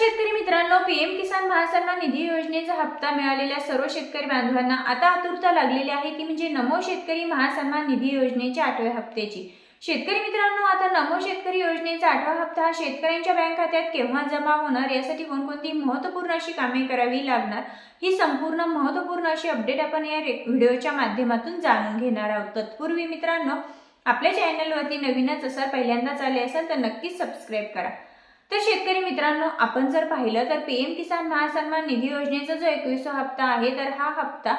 शेतकरी मित्रांनो, पीएम किसान महासन्मान निधी योजनेचा हप्ता मिळालेल्या सर्व शेतकरी बांधवांना आता आतुरता लागलेली आहे ती म्हणजे नमो शेतकरी महासन्मान निधी योजनेच्या 8व्या हप्त्याची। शेतकरी मित्रांनो, आता नमो शेतकरी योजनेचा 8वा हप्ता हा शेतकऱ्यांच्या बँक खात्यात केव्हा जमा होणार, यासाठी कोणकोणती महत्त्वपूर्ण अशी कामे करावी लागणार, ही संपूर्ण महत्त्वपूर्ण अशी अपडेट आपण या व्हिडिओच्या माध्यमातून जाणून घेणार आहोत। तत्पूर्वी मित्रांनो, आपल्या चॅनलवरती नवीनच असाल, पहिल्यांदाच आले असाल तर नक्कीच सबस्क्राइब करा। तर शेतकरी मित्रांनो, आपण जर पाहिलं तर पीएम किसान महासन्मान निधी योजनेचा जो 21वा हप्ता आहे, तर हा हप्ता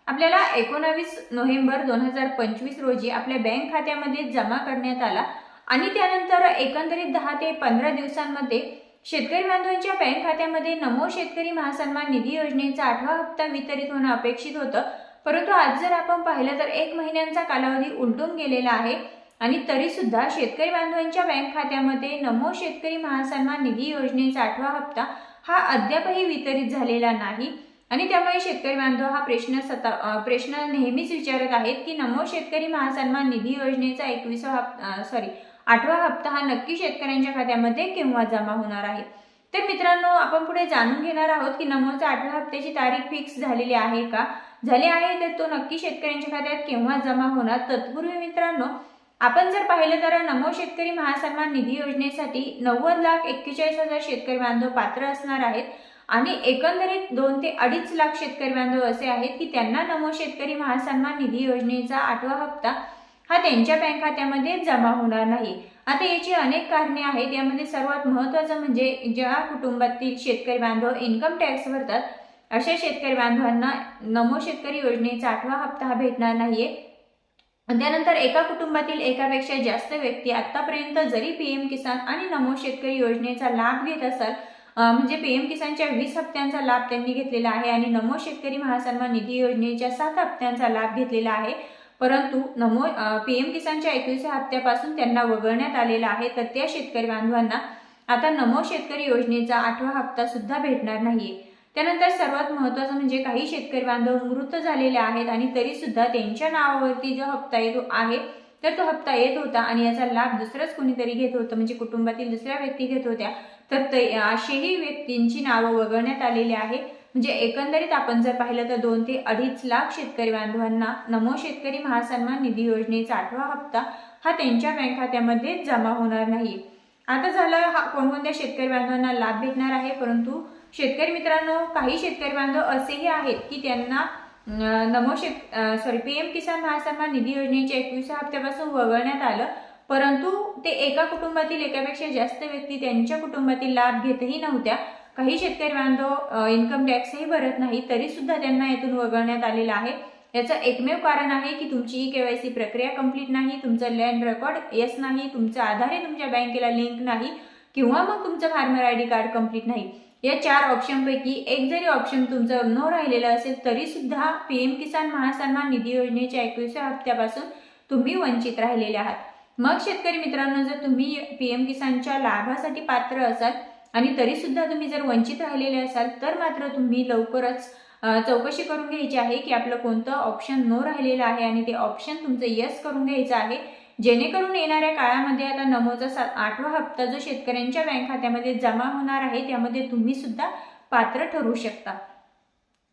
आपल्याला 19 नोव्हेंबर 2025 रोजी आपल्या बँक खात्यामध्ये जमा करण्यात आला आणि त्यानंतर एकंदरीत 10 ते 15 दिवसांमध्ये शेतकरी बांधवांच्या बँक खात्यामध्ये नमो शेतकरी महासन्मान निधी योजनेचा 8वा हप्ता वितरित होणं अपेक्षित होतं। परंतु आज जर आपण पाहिलं तर 1 महिन्यांचा कालावधी उलटून गेलेला आहे आणि तरी सुद्धा शेतकरी बांधवांच्या बँक खात्यामध्ये नमो शेतकरी महासन्मान निधी योजनेचा 8वा हप्ता हा अद्यापही वितरित झालेला नाही आणि त्यामुळे शेतकरी बांधव हा प्रश्न नेहमीच विचारत आहेत की नमो शेतकरी महासन्मान निधी योजनेचा 8वा हप्ता हा नक्की शेतकऱ्यांच्या खात्यामध्ये केव्हा जमा होणार आहे। तर मित्रांनो, आपण पुढे जाणून घेणार आहोत की नमोच्या 8व्या हप्त्याची तारीख फिक्स झालेली आहे का, झाली आहे तर तो नक्की शेतकऱ्यांच्या खात्यात केव्हा जमा होणार। तत्पूर्वी मित्रांनो, आपण जर पाहिलं तर नमो शेतकरी महासन्मान निधी योजनेसाठी 90,41,000 शेतकरी बांधव पात्र असणार आहेत आणि एकंदरीत 2 ते 2.5 लाख शेतकरी बांधव असे आहेत की त्यांना नमो शेतकरी महासन्मान निधी योजनेचा 8वा हप्ता हा त्यांच्या बँक खात्यामध्ये जमा होणार नाही। आता याची अनेक कारणे आहेत, यामध्ये सर्वात महत्त्वाचं म्हणजे ज्या कुटुंबातील शेतकरी बांधव इन्कम टॅक्स भरतात अशा शेतकरी बांधवांना नमो शेतकरी योजनेचा 8वा हप्ता हा भेटणार नाहीये। त्यानंतर एका कुटुंबातील एकापेक्षा जास्त व्यक्ती आतापर्यंत जरी पीएम किसान आणि नमो शेतकरी योजनेचा लाभ घेत असाल, म्हणजे पीएम किसानच्या 20 हप्त्यांचा लाभ त्यांनी घेतलेला आहे आणि नमो शेतकरी महासन्मान निधी योजनेच्या 7 हप्त्यांचा लाभ घेतलेला आहे, परंतु पीएम किसानच्या 21व्या हप्त्यापासून त्यांना वगळण्यात आलेला आहे, तर त्या शेतकरी बांधवांना आता नमो शेतकरी योजनेचा 8वा हप्ता सुद्धा भेटणार नाहीये। त्यानंतर सर्वात महत्त्वाचं म्हणजे काही शेतकरी बांधव मृत झालेले आहेत आणि तरी सुद्धा त्यांच्या नावावरती जो हप्ता येतो आहे तर तो हप्ता येत होता आणि याचा लाभ दुसरंच कोणीतरी घेत होतं, म्हणजे कुटुंबातील दुसऱ्या व्यक्ती घेत होत्या, तर अशीही व्यक्तींची नावं वगळण्यात आलेली आहे। म्हणजे एकंदरीत आपण जर पाहिलं तर 2 ते 2.5 लाख शेतकरी बांधवांना नमो शेतकरी महासन्मान निधी योजनेचा 8वा हप्ता हा त्यांच्या बँक खात्यामध्ये जमा होणार नाही। आता झालं कोणकोणत्या शेतकरी बांधवांना लाभ भेटणार आहे, परंतु शेतकरी मित्रांनो, काही शेतकरी बांधव असेही आहेत की त्यांना पीएम किसान महासन्मान निधी योजनेच्या 21व्या हप्त्यापासून वगळण्यात आलं, परंतु ते एका कुटुंबातील एकापेक्षा जास्त व्यक्ती त्यांच्या कुटुंबातील लाभ घेतही नव्हत्या। काही शेतकरी बांधव इन्कम टॅक्सही भरत नाही तरी सुद्धा त्यांना यातून वगळण्यात आलेलं आहे। याचं एकमेव कारण आहे की तुमची केवायसी प्रक्रिया कंप्लीट नाही, तुमचं लँड रेकॉर्ड येस नाही, तुमचं आधार हे तुमच्या बँकेला लिंक नाही किंवा मग तुमचं फार्मर आयडी कार्ड कंप्लीट नाही। या 4 ऑप्शनपैकी एक जरी ऑप्शन तुमचं नो राहिलेलं असेल तरी सुद्धा पीएम किसान महासन्मान निधी योजनेच्या 21व्या हप्त्यापासून तुम्ही वंचित राहिलेले आहात। मग शेतकरी मित्रांनो, जर तुम्ही पीएम किसानच्या लाभासाठी पात्र असाल आणि तरी सुद्धा तुम्ही जर वंचित राहिलेले असाल तर मात्र तुम्ही लवकरच चौकशी करून घ्यायची आहे की आपलं कोणतं ऑप्शन नो राहिलेलं आहे आणि ते ऑप्शन तुमचं यस करून घ्यायचं आहे, जेणेकरून येणाऱ्या काळामध्ये आता नमोचा 8वा हप्ता जो शेतकऱ्यांच्या बँक खात्यामध्ये जमा होणार आहे त्यामध्ये तुम्ही सुद्धा पात्र ठरू शकता।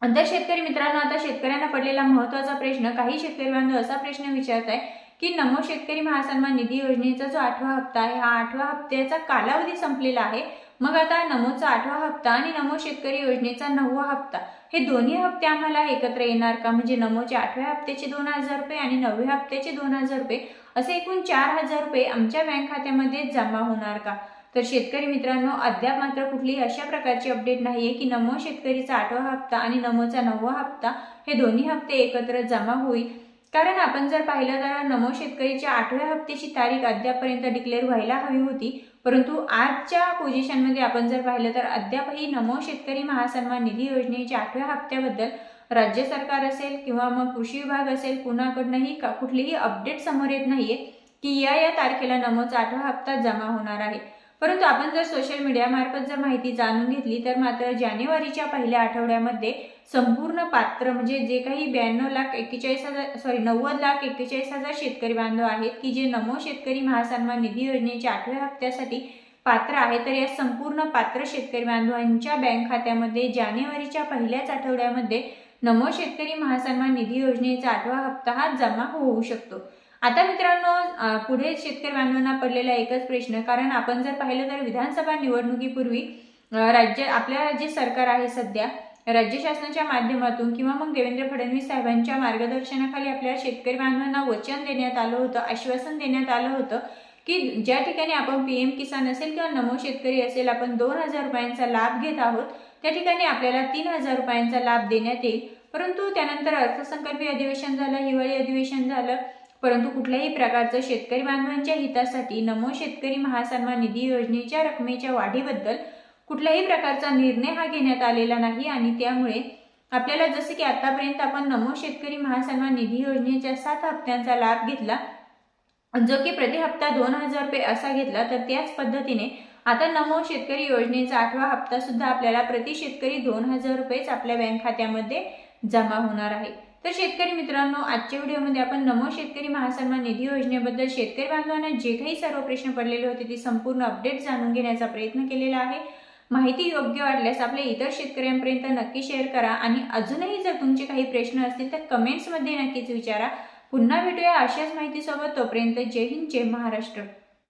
तर शेतकरी मित्रांनो, आता शेतकऱ्यांना पडलेला महत्त्वाचा प्रश्न, काही शेतकरी बांधव असा प्रश्न विचारत आहे की नमो शेतकरी महासन्मान निधी योजनेचा जो 8वा हप्ता आहे हा 8व्या हप्त्याचा कालावधी संपलेला आहे, मग आता नमोचा 8वा हप्ता आणि नमो शेतकरी योजनेचा 9वा हप्ता हे दोन्ही हप्ते आम्हाला एकत्र येणार का, म्हणजे नमोच्या 8व्या हप्त्याचे 2,000 रुपये आणि 9व्या हप्त्याचे 2,000 रुपये असे एकूण 4,000 रुपये आमच्या बँक खात्यामध्ये जमा होणार का। तर शेतकरी मित्रांनो, अद्याप मात्र कुठलीही अशा प्रकारची अपडेट नाहीये की नमो शेतकरीचा 8वा हप्ता आणि नमोचा 9वा हप्ता हे दोन्ही हप्ते एकत्र जमा होईल, कारण आपण जर पाहिलं तर नमो शेतकरीच्या 8व्या हप्त्याची तारीख अद्यापपर्यंत डिक्लेअर व्हायला हवी होती, परंतु आजच्या पोझिशनमध्ये आपण जर पाहिलं तर अद्यापही नमो शेतकरी महासन्मान निधी योजनेच्या 8व्या हप्त्याबद्दल राज्य सरकार असेल किंवा मग कृषी विभाग असेल कुणाकडनंही कुठलीही अपडेट समोर येत नाहीये की या तारखेला नमोचा 8वा हप्ता जमा होणार आहे। परंतु आपण जर सोशल मीडिया मार्फत जर माहिती जाणून घेतली तर मात्र जानेवारीच्या पहिल्या आठवड्यामध्ये संपूर्ण पात्र म्हणजे जे काही 90,41,000 शेतकरी बांधव आहेत की जे नमो शेतकरी महासन्मान निधी योजनेच्या 8व्या हप्त्यासाठी पात्र आहे, तर या संपूर्ण पात्र शेतकरी बांधवांच्या बँक खात्यामध्ये जानेवारीच्या पहिल्याच आठवड्यामध्ये नमो शेतकरी महासन्मान निधी योजनेचा 8वा हप्ता हा जमा होऊ शकतो। आता मित्रांनो, पुढे शेतकरी बांधवांना पडलेला एकच प्रश्न, कारण आपण जर पाहिलं तर विधानसभा निवडणुकीपूर्वी आपल्या जे सरकार आहे सध्या राज्य शासनाच्या माध्यमातून किंवा मग देवेंद्र फडणवीस साहेबांच्या मार्गदर्शनाखाली आपल्या शेतकरी बांधवांना वचन देण्यात आलं होतं, आश्वासन देण्यात आलं होतं की ज्या ठिकाणी आपण PM किसान असेल किंवा नमो शेतकरी असेल, आपण 2000 रुपयांचा लाभ घेत आहोत, त्या ठिकाणी आपल्याला 3000 रुपयांचा लाभ देण्यात येईल। परंतु त्यानंतर अर्थसंकल्पीय अधिवेशन झालं, हिवाळी अधिवेशन झालं, परंतु कुठल्याही प्रकारचं शेतकरी बांधवांच्या हितासाठी नमो शेतकरी महासन्मान निधी योजनेच्या रकमेच्या वाढीबद्दल कुठल्याही प्रकारचा निर्णय हा घेण्यात आलेला नाही। आणि त्यामुळे आपल्याला जसे की आतापर्यंत आपण नमो शेतकरी महासन्मान निधी योजनेच्या 7 हप्त्यांचा लाभ घेतला, जो की प्रति हप्ता 2000 रुपये असा घेतला, तर त्याच पद्धतीने आता नमो शेतकरी योजनेचा 8वा हप्ता सुद्धा आपल्याला प्रति शेतकरी 2000 रुपयेच आपल्या बँक खात्यामध्ये जमा होणार आहे। तर शेतकरी मित्रांनो, आजच्या व्हिडिओमध्ये आपण नमो शेतकरी महासन्मान निधी योजनेबद्दल शेतकरी बांधवांना जे काही सर्व प्रश्न पडलेले होते ती संपूर्ण अपडेट जाणून घेण्याचा प्रयत्न केलेला आहे। माहिती योग्य वाटल्यास आपल्या इतर शेतकऱ्यांपर्यंत नक्की शेअर करा आणि अजूनही जर तुमचे काही प्रश्न असतील तर कमेंट्समध्ये नक्कीच विचारा। पुन्हा भेटूया अशाच माहितीसोबत, तोपर्यंत जय हिंद, जय महाराष्ट्र।